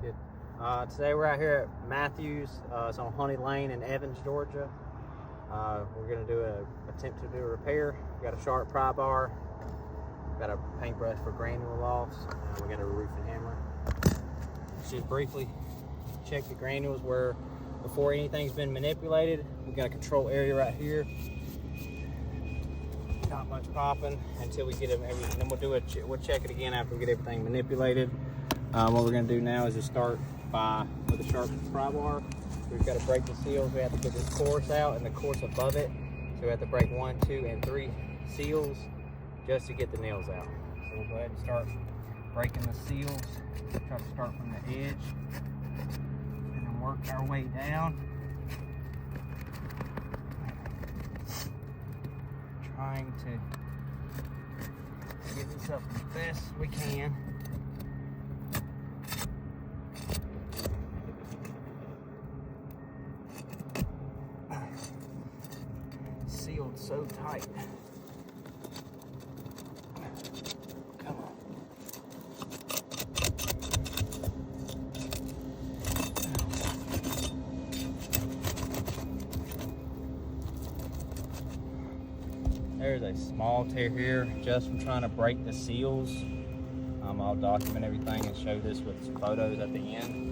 Good. Today we're out here at Matthews. It's on Honey Lane in Evans, Georgia. We're going to attempt to do a repair. We got a sharp pry bar. Got a paintbrush for granule loss. We got a roofing hammer. Just briefly check the granules where before anything's been manipulated. We got a control area right here. Not much popping until we get everything. Then we'll check it again after we get everything manipulated. What we're going to do now is just start with a sharp pry bar. We've got to break the seals. We have to get this course out and the course above it. So we have to break 1, 2, and 3 seals just to get the nails out. So we'll go ahead and start breaking the seals. Try to start from the edge and then work our way down. Trying to get this up as best as we can. Sealed so tight. Come on. There's a small tear here just from trying to break the seals. I'll document everything and show this with some photos at the end.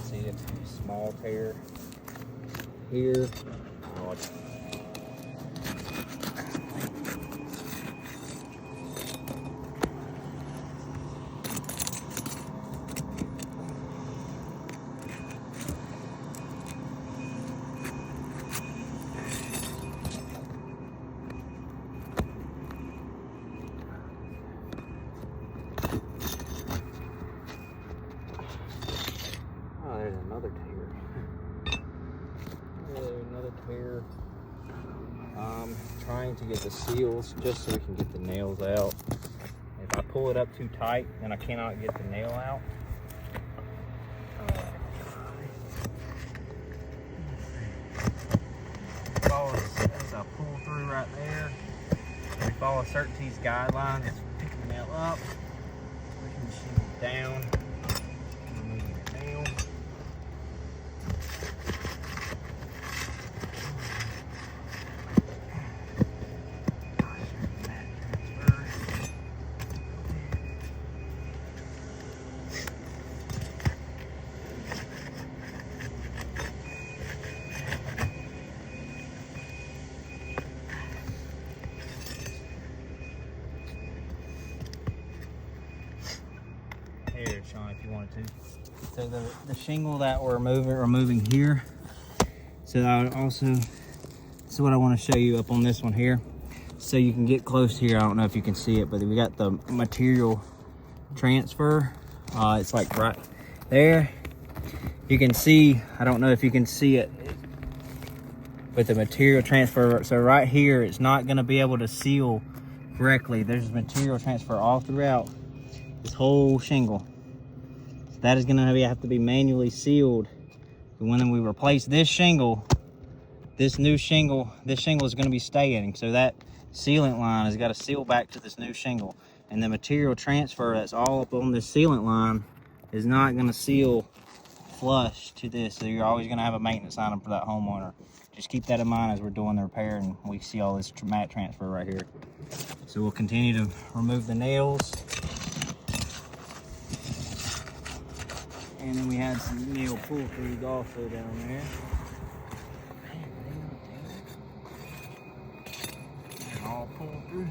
See a small tear here. There's another tear. There's another tear. Trying to get the seals just so we can get the nails out. If I pull it up too tight, then I cannot get the nail out. As I pull through right there, we follow CertainTeed's guidelines. Let's pick the nail up, push the machine down. Here, Sean, if you wanted to. So the shingle that we're removing here. So this is what I want to show you up on this one here. So you can get close here. I don't know if you can see it, but we got the material transfer. It's like right there. You can see, I don't know if you can see it, with the material transfer. So right here, it's not going to be able to seal correctly. There's material transfer all throughout this whole shingle. So that is going to have to be manually sealed. When we replace this shingle, this shingle is going to be staying. So that sealant line has got to seal back to this new shingle. And the material transfer that's all up on this sealant line is not going to seal flush to this. So you're always going to have a maintenance item for that homeowner. Just keep that in mind as we're doing the repair and we see all this mat transfer right here. So we'll continue to remove the nails. And then we had some nail pull-throughs also down there. And all pulled through.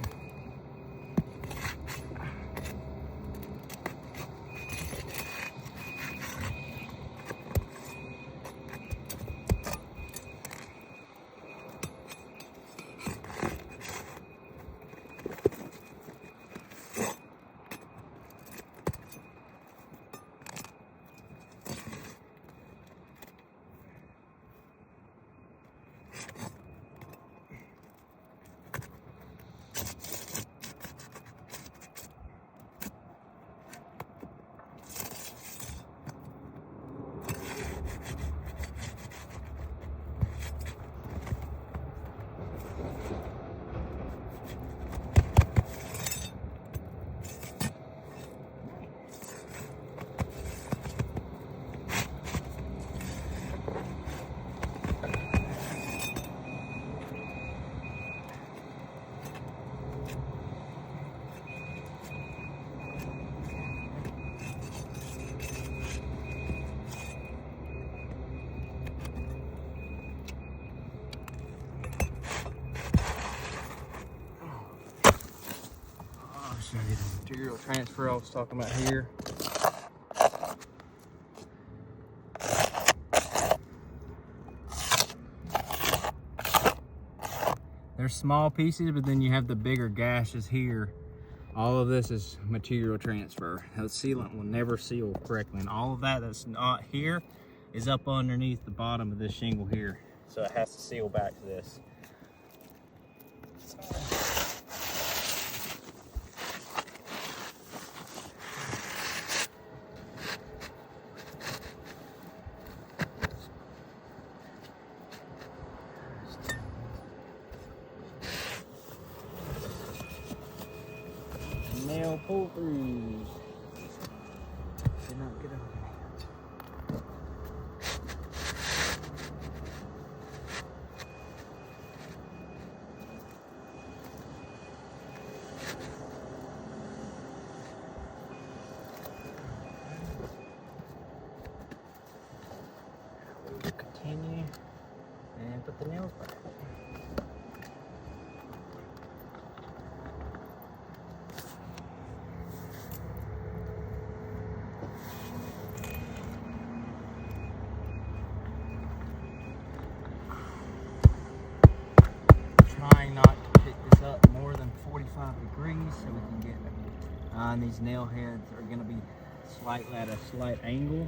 Show you the material transfer I was talking about here. They're small pieces, but then you have the bigger gashes here. All of this is material transfer. The sealant will never seal correctly, and all of that that's not here is up underneath the bottom of this shingle here. So it has to seal back to this. Nail pull throughs. Did not get over there. We'll continue and put the nails back. Trying not to pick this up more than 45 degrees so we can get and these nail heads are going to be slightly at a slight angle.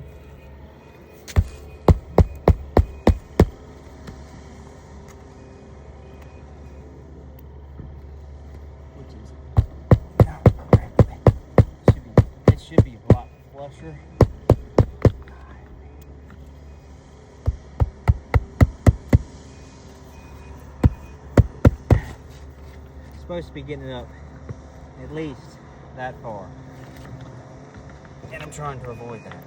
Which is it should be a lot flusher. Supposed to be getting it up at least that far, and I'm trying to avoid that.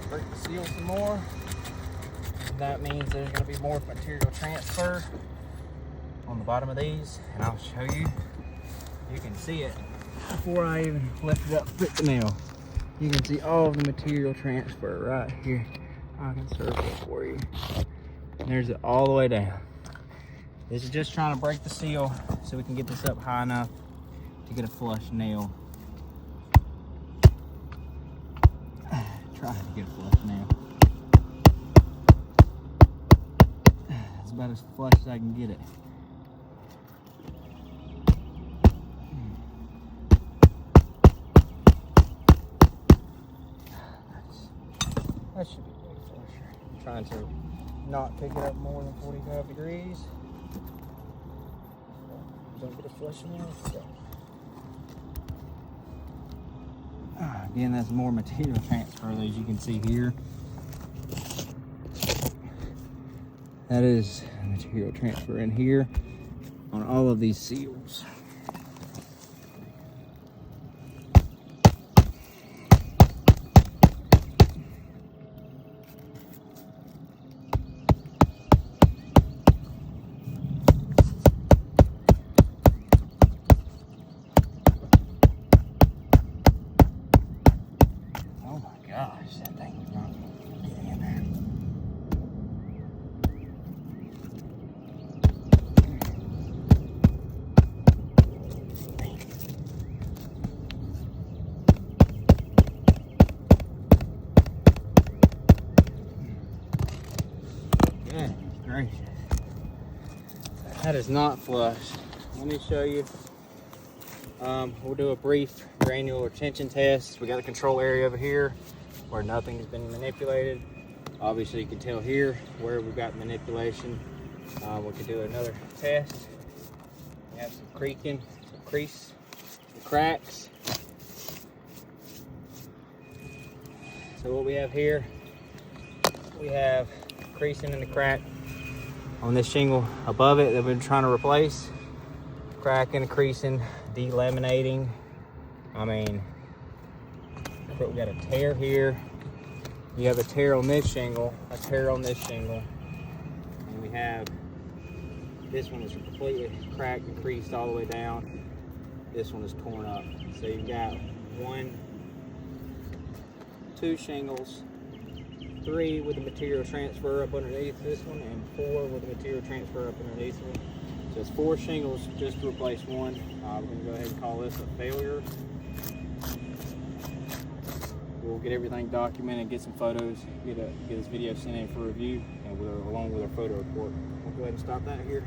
Break the seal some more. That means there's going to be more material transfer on the bottom of these, and I'll show you. You can see it before I even lift it up, fit the nail. You can see all of the material transfer right here. I can circle it for you. And there's it all the way down. This is just trying to break the seal so we can get this up high enough to get a flush nail. Trying to get a flush nail. It's about as flush as I can get it. That should be way flusher. I'm trying to not pick it up more than 45 degrees. Don't get a flush nail. Again, that's more material transfer, as you can see here. That is material transfer in here on all of these seals. Oh my gosh, that thing is not getting in there. gracious. That is not flush. Let me show you. We'll do a brief granular retention test. We got a control area over here where nothing has been manipulated. Obviously you can tell here where we've got manipulation. We can do another test. We have some creaking, some crease, some cracks. So what we have here, we have creasing in the crack on this shingle above it that we've been trying to replace. Cracking, creasing, delaminating. I mean, we got a tear here. You have a tear on this shingle, a tear on this shingle, and we have this one is completely cracked and creased all the way down. This one is torn up. So you've got 1, 2 shingles, 3 with the material transfer up underneath this one, and 4 with the material transfer up underneath one. So it's 4 shingles just to replace one. We're going to go ahead and call this a failure. We'll get everything documented, get some photos, get this video sent in for review, and along with our photo report. We'll go ahead and stop that here.